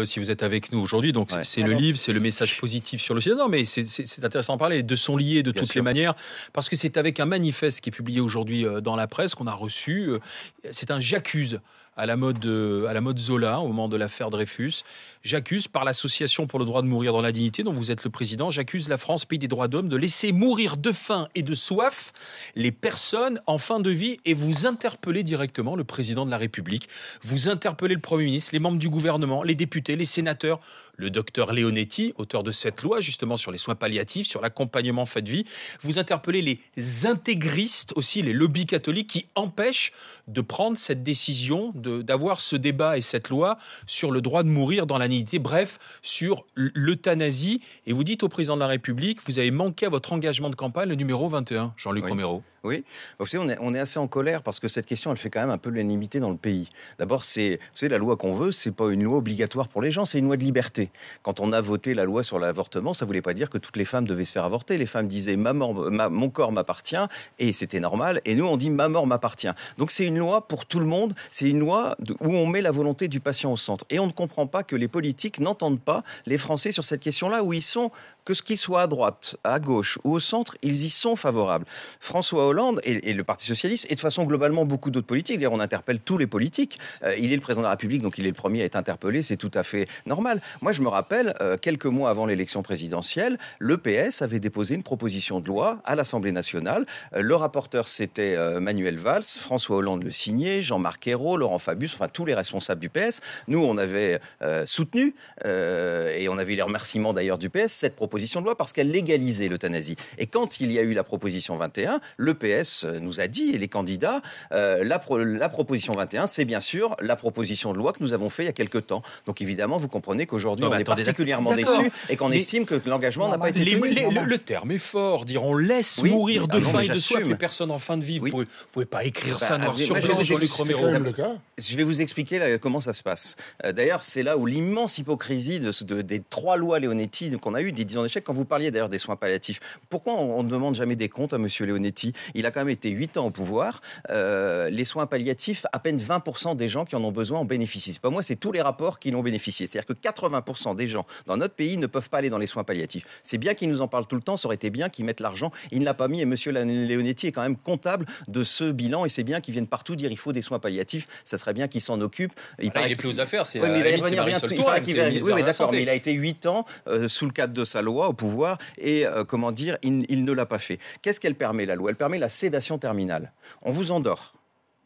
Si vous êtes avec nous aujourd'hui, donc Ouais. c'est le livre, c'est le message positif sur le sida. Non, mais c'est intéressant de parler. Les deux sont liés de Bien toutes sûr. les manières, parce que c'est avec un manifeste qui est publié aujourd'hui dans la presse qu'on a reçu. C'est un j'accuse à la mode Zola au moment de l'affaire Dreyfus. J'accuse par l'association pour le droit de mourir dans la dignité, dont vous êtes le président, j'accuse la France, pays des droits d'homme, de laisser mourir de faim et de soif les personnes en fin de vie, et vous interpellez directement le président de la République, vous interpellez le Premier ministre, les membres du gouvernement, les députés, les sénateurs, le docteur Leonetti, auteur de cette loi justement sur les soins palliatifs, sur l'accompagnement fin de vie. Vous interpellez les intégristes aussi, les lobbies catholiques qui empêchent de prendre cette décision, d'avoir ce débat et cette loi sur le droit de mourir dans la dignité, bref, sur l'euthanasie. Et vous dites au président de la République, vous avez manqué à votre engagement de campagne, le numéro 21, Jean-Luc Romero. Oui, vous savez, on est assez en colère parce que cette question, elle fait quand même un peu l'unanimité dans le pays. D'abord, vous savez, la loi qu'on veut, c'est pas une loi obligatoire pour les gens, c'est une loi de liberté. Quand on a voté la loi sur l'avortement, ça voulait pas dire que toutes les femmes devaient se faire avorter. Les femmes disaient mon corps m'appartient, et c'était normal. Et nous, on dit ma mort m'appartient. Donc c'est une loi pour tout le monde. C'est une loi où on met la volonté du patient au centre. Et on ne comprend pas que les politiques n'entendent pas les Français sur cette question-là, où ils sont, que ce qu'ils soient à droite, à gauche ou au centre, ils y sont favorables. François Hollande et le Parti socialiste, et de façon globalement beaucoup d'autres politiques, d'ailleurs on interpelle tous les politiques, il est le président de la République, donc il est le premier à être interpellé, c'est tout à fait normal. Moi je me rappelle, quelques mois avant l'élection présidentielle, le PS avait déposé une proposition de loi à l'Assemblée nationale. Le rapporteur c'était Manuel Valls, François Hollande le signait, Jean-Marc Ayrault, Laurent Fabius, enfin tous les responsables du PS. Nous on avait soutenu, et on avait eu les remerciements d'ailleurs du PS, cette proposition de loi parce qu'elle légalisait l'euthanasie. Et quand il y a eu la proposition 21, le PS nous a dit, et les candidats, la proposition 21, c'est bien sûr la proposition de loi que nous avons fait il y a quelque temps. Donc évidemment, vous comprenez qu'aujourd'hui, on est particulièrement déçus et qu'on estime que l'engagement n'a pas été tenu. Le terme est fort, dire on laisse mourir de faim et de soif les personnes en fin de vie. Oui. Vous pouvez pas écrire ça noir sur blanc, Jean-Luc Romero. Je vais vous expliquer comment ça se passe. D'ailleurs, c'est là où l'immense hypocrisie des 3 lois Leonetti qu'on a eues, des 10 ans d'échec, quand vous parliez d'ailleurs des soins palliatifs. Pourquoi on ne demande jamais des comptes à M. Leonetti ? Il a quand même été 8 ans au pouvoir. Les soins palliatifs, à peine 20% des gens qui en ont besoin en bénéficient. C'est pas moi, c'est tous les rapports qui l'ont bénéficié. C'est-à-dire que 80% des gens dans notre pays ne peuvent pas aller dans les soins palliatifs. C'est bien qu'ils nous en parlent tout le temps, ça aurait été bien qu'ils mettent l'argent. Il ne l'a pas mis et M. Leonetti est quand même comptable de ce bilan et c'est bien qu'ils viennent partout dire il faut des soins palliatifs. Ça serait bien qu'il s'en occupe. Il est plus aux affaires, c'est oui, mais il va y revenir bientôt. Oui, mais d'accord, mais il a été été 8 ans sous le cadre de sa loi au pouvoir et il ne l'a pas fait. Qu'est-ce qu'elle permet, la loi ? Elle permet la sédation terminale. On vous endort.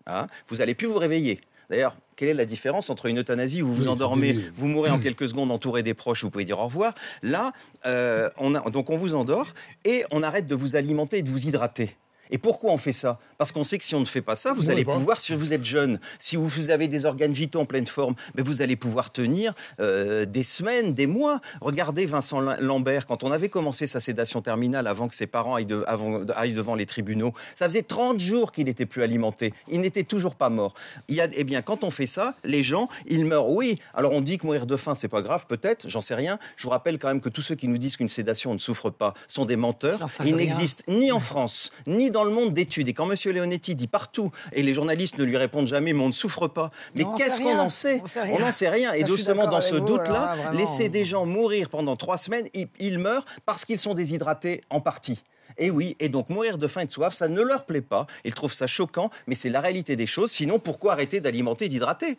Hein, vous n'allez plus vous réveiller. D'ailleurs, quelle est la différence entre une euthanasie où vous vous endormez, vous mourrez en quelques secondes entouré des proches, vous pouvez dire au revoir. Là, donc on vous endort et on arrête de vous alimenter et de vous hydrater. Et pourquoi on fait ça ? Parce qu'on sait que si on ne fait pas ça, vous allez pouvoir, si vous êtes jeune, si vous avez des organes vitaux en pleine forme, mais vous allez pouvoir tenir des semaines, des mois. Regardez Vincent Lambert, quand on avait commencé sa sédation terminale avant que ses parents aillent devant les tribunaux, ça faisait 30 jours qu'il n'était plus alimenté. Il n'était toujours pas mort. Eh bien, quand on fait ça, les gens, ils meurent. Oui, alors on dit que mourir de faim, c'est pas grave, peut-être, j'en sais rien. Je vous rappelle quand même que tous ceux qui nous disent qu'une sédation ne souffre pas sont des menteurs. Il n'existe ni en France, ni dans le monde d'études. Et quand M. Leonetti dit partout, et les journalistes ne lui répondent jamais, mais on ne souffre pas. Mais qu'est-ce qu'on en sait ? On n'en sait rien. Et justement, dans ce doute-là, laisser des gens mourir pendant 3 semaines, ils meurent parce qu'ils sont déshydratés en partie. Et oui, et donc mourir de faim et de soif, ça ne leur plaît pas. Ils trouvent ça choquant, mais c'est la réalité des choses. Sinon, pourquoi arrêter d'alimenter et d'hydrater ?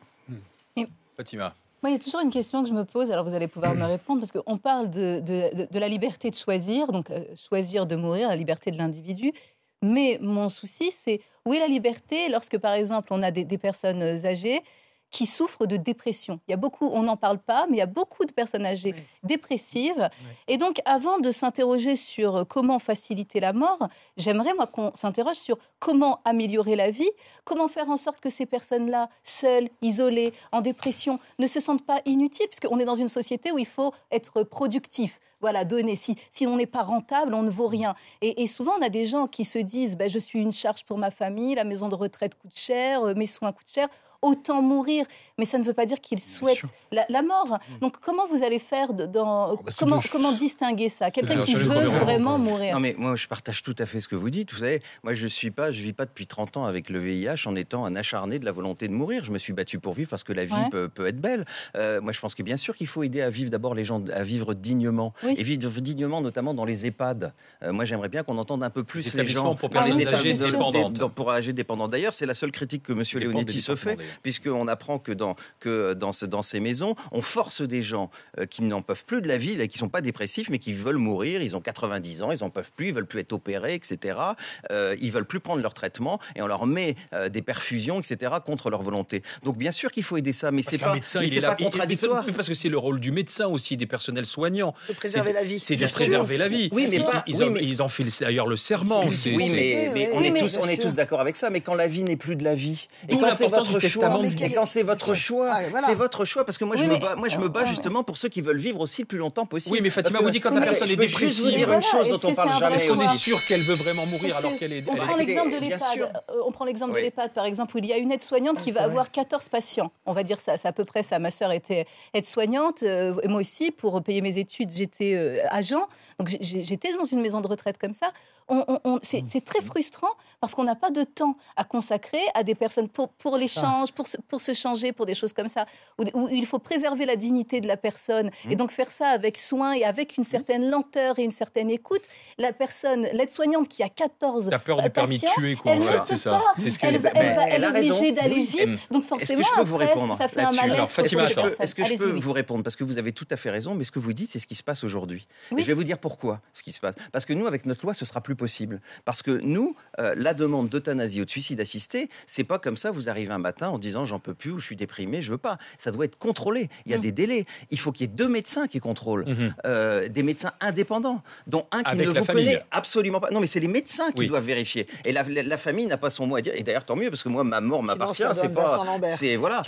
Fatima. Moi, il y a toujours une question que je me pose, alors vous allez pouvoir me répondre, parce qu'on parle de la liberté de choisir, donc choisir de mourir, la liberté de l'individu. Mais mon souci, c'est où est la liberté lorsque, par exemple, on a des personnes âgées qui souffrent de dépression. Il y a beaucoup, on n'en parle pas, mais il y a beaucoup de personnes âgées dépressives. Et donc, avant de s'interroger sur comment faciliter la mort, j'aimerais, moi, qu'on s'interroge sur comment améliorer la vie, comment faire en sorte que ces personnes-là, seules, isolées, en dépression, ne se sentent pas inutiles, puisqu'on est dans une société où il faut être productif. Voilà, donner. Si on n'est pas rentable, on ne vaut rien. Et souvent, on a des gens qui se disent je suis une charge pour ma famille, la maison de retraite coûte cher, mes soins coûtent cher. autant mourir, mais ça ne veut pas dire qu'ils souhaitent la mort. Donc comment vous allez faire comment distinguer ça? Quelqu'un qui veut vraiment mourir. Non mais moi je partage tout à fait ce que vous dites. Vous savez, moi je vis pas depuis 30 ans avec le VIH en étant un acharné de la volonté de mourir. Je me suis battu pour vivre parce que la vie peut être belle. Moi je pense que bien sûr qu'il faut aider à vivre d'abord les gens à vivre dignement et vivre dignement notamment dans les EHPAD. Moi j'aimerais bien qu'on entende un peu plus les gens pour personnes âgées dépendantes. Pour âgés dépendants. D'ailleurs, c'est la seule critique que M. Leonetti se fait, puisqu'on apprend que dans ces maisons, on force des gens qui n'en peuvent plus de la vie, qui ne sont pas dépressifs, mais qui veulent mourir. Ils ont 90 ans, ils n'en peuvent plus, ils ne veulent plus être opérés, etc. Ils ne veulent plus prendre leur traitement et on leur met des perfusions, etc. contre leur volonté. Donc, bien sûr qu'il faut aider ça, mais ce n'est pas contradictoire. Parce que c'est le rôle du médecin aussi, des personnels soignants. De préserver la vie. C'est de préserver la vie. Oui, mais ils en font d'ailleurs le serment. Oui, mais on est tous d'accord avec ça. Mais quand la vie n'est plus de la vie, d'où l'importance du testament. Et quand c'est votre choix, c'est votre choix. Parce que moi, je me bats justement pour ceux qui veulent vivre aussi le plus longtemps possible. Oui, mais Fatima vous dit quand la personne est dépressive. Je veux juste vous dire une chose dont on parle jamais. Est-ce qu'on est sûr qu'elle veut vraiment mourir alors qu'elle est... On prend l'exemple de l'EHPAD. On prend l'exemple de l'EHPAD, par exemple, où il y a une aide-soignante qui va avoir 14 patients. On va dire ça, c'est à peu près ça. Ma sœur était aide-soignante, et moi aussi, pour payer mes études, j'étais agent. Donc j'étais dans une maison de retraite comme ça. C'est très frustrant parce qu'on n'a pas de temps à consacrer à des personnes pour l'échange, pour se changer, pour des choses comme ça, où il faut préserver la dignité de la personne et donc faire ça avec soin et avec une certaine lenteur et une certaine écoute. La personne, l'aide-soignante qui a 14 T'as peur du permis de tuer, quoi, elle ne peut c'est ça. pas. C'est ce elle est obligée d'aller vite. Donc forcément, est-ce que je peux vous répondre ça fait un mal-être. Est-ce que je peux vous répondre? Parce que vous avez tout à fait raison, mais ce que vous dites, c'est ce qui se passe aujourd'hui. Et je vais vous dire pourquoi ce qui se passe. Parce que nous, avec notre loi, ce sera plus possible. Parce que nous, la demande d'euthanasie ou de suicide assisté, c'est pas comme ça, vous arrivez un matin en disant j'en peux plus ou je suis déprimé, je veux pas. Ça doit être contrôlé. Il y a des délais. Il faut qu'il y ait 2 médecins qui contrôlent. Des médecins indépendants, dont un qui avec ne vous connaît absolument pas. Non, mais c'est les médecins qui doivent vérifier. Et la famille n'a pas son mot à dire. Et d'ailleurs, tant mieux, parce que moi, ma mort m'appartient. C'est pas. C'est voilà.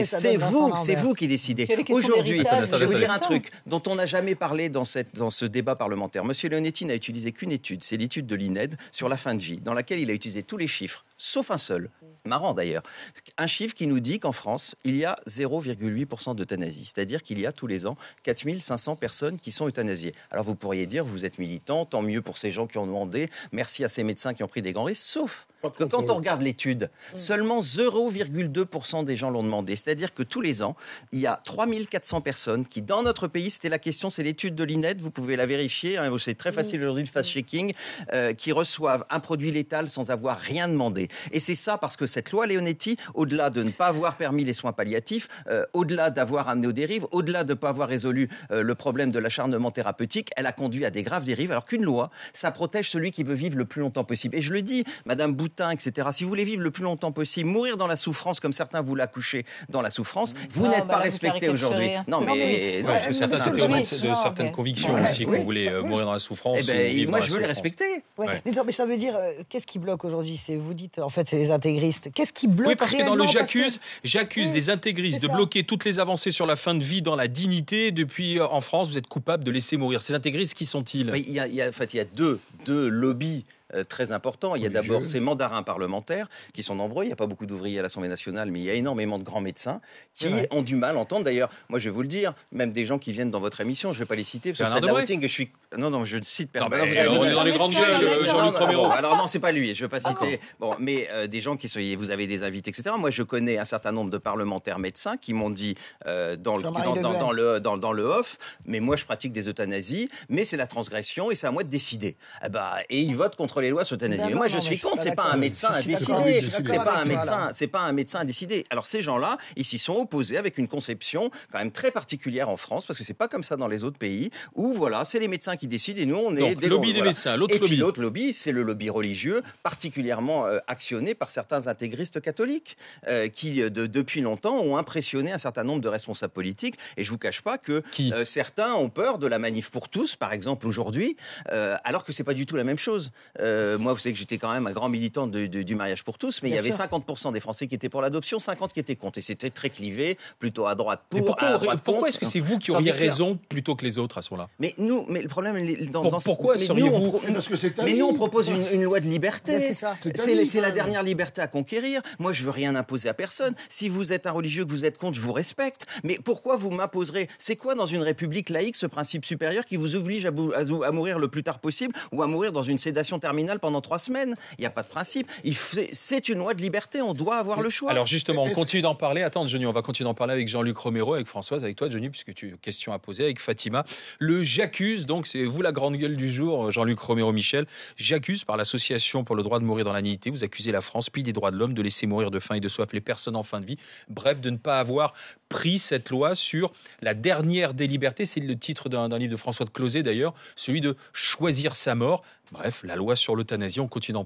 C'est vous qui décidez. Aujourd'hui, je vais vous dire un truc dont on n'a jamais parlé dans ce débat parlementaire. Monsieur Leonetti n'a utilisé qu'une étude, c'est l'étude de l'INED sur la fin de vie, dans laquelle il a utilisé tous les chiffres, sauf un seul, marrant d'ailleurs, un chiffre qui nous dit qu'en France, il y a 0,8% d'euthanasie, c'est-à-dire qu'il y a tous les ans 4500 personnes qui sont euthanasiées. Alors vous pourriez dire, vous êtes militant, tant mieux pour ces gens qui ont demandé, merci à ces médecins qui ont pris des grands risques, sauf que quand on regarde l'étude, seulement 0,2% des gens l'ont demandé, c'est-à-dire que tous les ans, il y a 3400 personnes qui, dans notre pays, c'était la question, c'est l'étude de l'INED, vous pouvez la vérifier, hein, c'est très facile aujourd'hui le fast-checking, qui reçoivent un produit létal sans avoir rien demandé. Et c'est ça parce que cette loi Leonetti, au-delà de ne pas avoir permis les soins palliatifs, au-delà d'avoir amené aux dérives, au-delà de ne pas avoir résolu le problème de l'acharnement thérapeutique, elle a conduit à des graves dérives, alors qu'une loi, ça protège celui qui veut vivre le plus longtemps possible. Et je le dis, Madame Boutin, etc., si vous voulez vivre le plus longtemps possible, mourir dans la souffrance comme certains vous l'accouchez dans la souffrance, vous n'êtes pas respecté aujourd'hui. Non, mais parce que certains, c'était au nom de certaines convictions aussi qu'on voulait mourir dans la souffrance. Moi, je veux les respecter. Mais ça veut dire, qu'est-ce qui bloque aujourd'hui? Vous dites, en fait, c'est les intégristes. Qu'est-ce qui bloque? Oui, parce que dans le j'accuse les intégristes de bloquer toutes les avancées sur la fin de vie dans la dignité. Depuis, en France, vous êtes coupable de laisser mourir. Ces intégristes, qui sont-ils? Il y a deux lobbies très important. Il y a d'abord ces mandarins parlementaires qui sont nombreux. Il n'y a pas beaucoup d'ouvriers à l'Assemblée nationale, mais il y a énormément de grands médecins qui ont du mal à entendre. D'ailleurs, moi, je vais vous le dire, même des gens qui viennent dans votre émission, je ne vais pas les citer, parce que c'est de la routine que je suis... Non, je ne cite personne. On est dans les grandes gueules, Jean-Luc Romero. Alors non, c'est pas lui, je ne vais pas citer. Bon, mais des gens qui sont... Vous avez des invités, etc. Moi, je connais un certain nombre de parlementaires médecins qui m'ont dit dans le off, mais moi, je pratique des euthanasies, mais c'est la transgression et c'est à moi de décider. Et ils votent contre les lois sur l'euthanasie. Mais moi, je suis contre. C'est pas un médecin à décider. C'est pas un médecin à décider. Alors ces gens-là, ils s'y sont opposés avec une conception quand même très particulière en France, parce que c'est pas comme ça dans les autres pays où voilà, c'est les médecins qui décident et nous on est des lobbies des médecins. L'autre lobby, c'est le lobby religieux, particulièrement actionné par certains intégristes catholiques qui depuis longtemps ont impressionné un certain nombre de responsables politiques. Et je vous cache pas que certains ont peur de la manif pour tous, par exemple aujourd'hui, alors que c'est pas du tout la même chose. Moi, vous savez que j'étais quand même un grand militant du mariage pour tous, mais Bien il y avait sûr. 50% des Français qui étaient pour l'adoption, 50 qui étaient contre. Et c'était très clivé, plutôt à droite Mais pour, à droite pourquoi contre. est-ce que c'est vous qui Tandis auriez que- raison plutôt que les autres à ce moment-là? Mais le problème, Pourquoi mais nous, seriez-vous- Mais parce que c'est ta Mais vie. nous, on propose une loi de Mais liberté. c'est ça. C'est ta vie, C'est quand la même. dernière liberté à conquérir. Moi, je veux rien imposer à personne. Si vous êtes un religieux, que vous êtes contre, je vous respecte. Mais pourquoi vous m'imposerez? C'est quoi dans une république laïque ce principe supérieur qui vous oblige à mourir le plus tard possible ou à mourir dans une sédation terminale pendant 3 semaines? Il n'y a pas de principe. C'est une loi de liberté. On doit avoir le choix. Alors justement, on Est-ce- continue d'en parler. Attends, Johnny, on va continuer d'en parler avec Jean-Luc Romero, avec Françoise, avec toi, Johnny, puisque tu as une question à poser, avec Fatima. Le J'accuse, donc c'est vous la grande gueule du jour, Jean-Luc Romero-Michel. J'accuse par l'Association pour le droit de mourir dans la dignité. Vous accusez la France, pays des droits de l'homme, de laisser mourir de faim et de soif les personnes en fin de vie. Bref, de ne pas avoir pris cette loi sur la dernière des libertés. C'est le titre d'un livre de François de Closet d'ailleurs, celui de choisir sa mort. Bref, la loi sur l'euthanasie, on continue d'en parler.